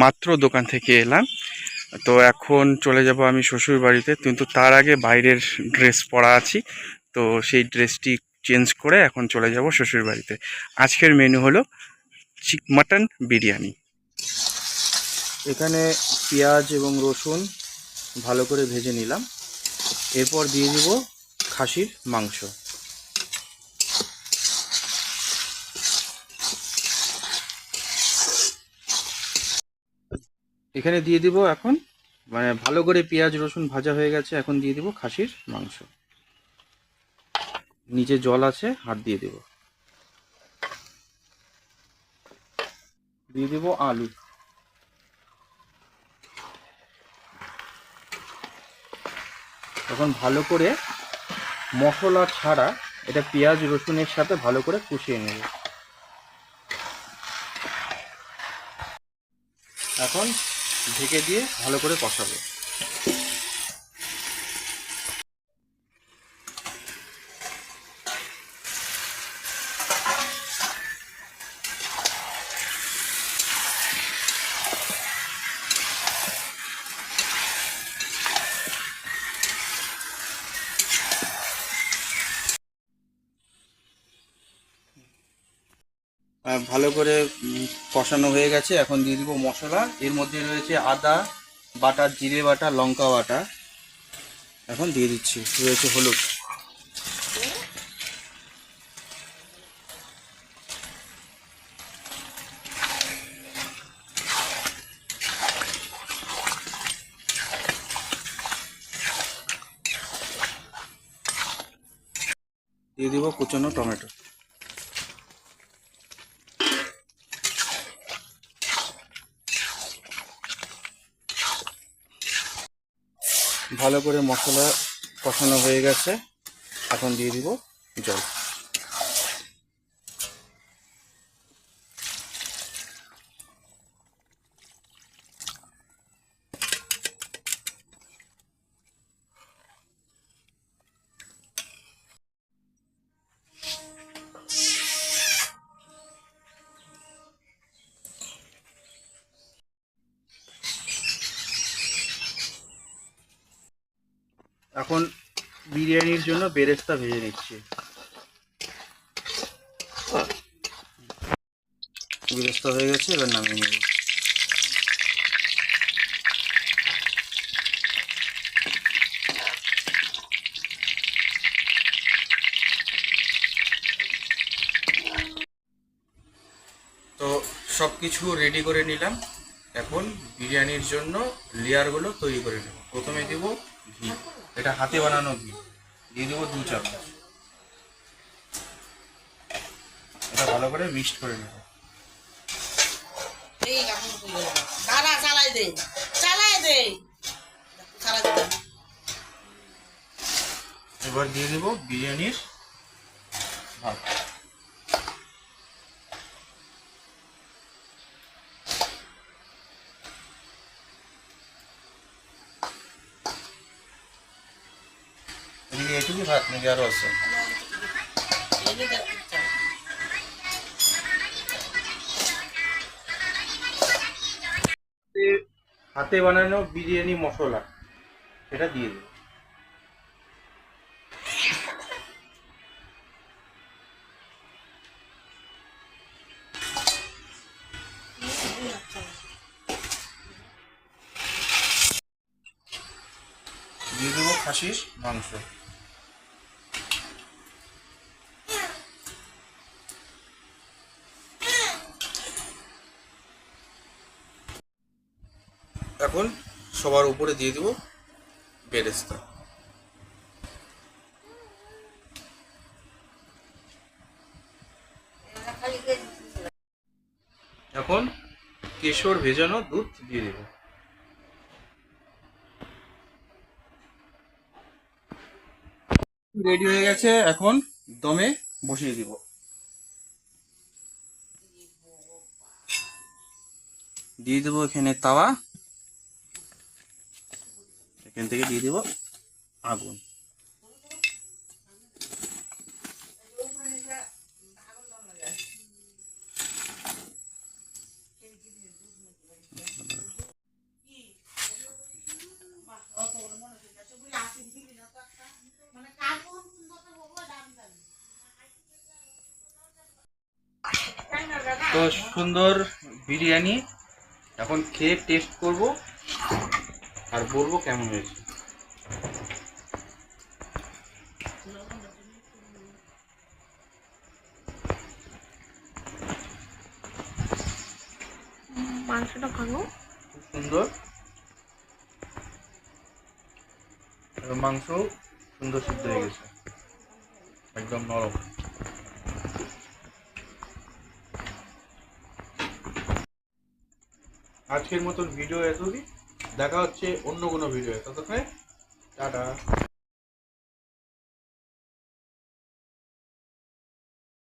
মাত্র দোকান থেকে এলাম। তো এখন চলে যাব আমি শ্বশুর বাড়িতে, কিন্তু তার আগে বাইরের ড্রেস পরা আছি। তো সেই ড্রেসটি চেঞ্জ করে এখন চলে যাব শ্বশুর বাড়িতে। আজকের মেনু হলো মাটন বিরিয়ানি। এখানে পেঁয়াজ এবং রসুন ভালো করে ভেজে নিলাম। এরপর দিয়ে দিব খাসির মাংস। এখানে দিয়ে দিব এখন, মানে ভালো করে পেঁয়াজ রসুন ভাজা হয়ে গেছে, এখন দিয়ে দিব খাসির মাংস। নিচে জল আছে, হাত দিয়ে দেব। দিয়ে দেব আলু। এখন ভালো করে মশলা ছাড়া এটা পেঁয়াজ রসুনের সাথে ভালো করে কষিয়ে নেব। এখন ঢেকে দিয়ে ভালো করে কষাবো। ভালো করে কষানো হয়ে গেছে, এখন দিয়ে দিব মশলা। এর মধ্যে রয়েছে আদা বাটা, জিরে বাটা, লঙ্কা বাটা। এখন দিয়ে দিচ্ছি, রয়েছে হলুদ। দিয়ে দিব কুচানো টমেটো। ভালো করে মশলা কষানো হয়ে গেছে, এখন দিয়ে দিব জল। এখন বিরিয়ানির জন্য বেরেস্তা ভেজে নিচ্ছি। বেরেস্তা হয়ে গেছে, এবার নামিয়ে নেব। তো সব কিছু রেডি করে নিলাম। এখন বিরিয়ানির জন্য লেয়ারগুলো তৈরি করে নেব। প্রথমে দেব ঘি, এটা হাতে বানানো ঘি। দিয়ে দেবো 2 চামচ। এটা ভালো করে মিক্সড করে নেব। এবার দিয়ে দেব বিরিয়ানির ভাত। এদিকে এটুকুই ভাত নাকি আরো আছে? হাতে বানানো বিরিয়ানি মশলা, এটা দিয়ে দেব। দিয়ে দেবো খাসির মাংস। এখন সবার উপরে দিয়ে দেবো বেরেস্তা। এখন কেশর ভেজানো দুধ দিয়ে দেব। রেডি হয়ে গেছে, এখন দমে বসিয়ে দিব। দিয়ে দেবো এখানে তাওয়া, এখান থেকে দিয়ে দেবো আগুন। তো সুন্দর বিরিয়ানি এখন খেয়ে টেস্ট করব আর বলবো কেমন হয়েছে। মাংসটা ভাঙো। খুব সুন্দর, মাংস সুন্দর সিদ্ধ হয়ে গেছে, একদম নরম। আজকের মতন ভিডিও এতদিন, দেখা হচ্ছে অন্য কোনো ভিডিও, ততক্ষণে টাটা।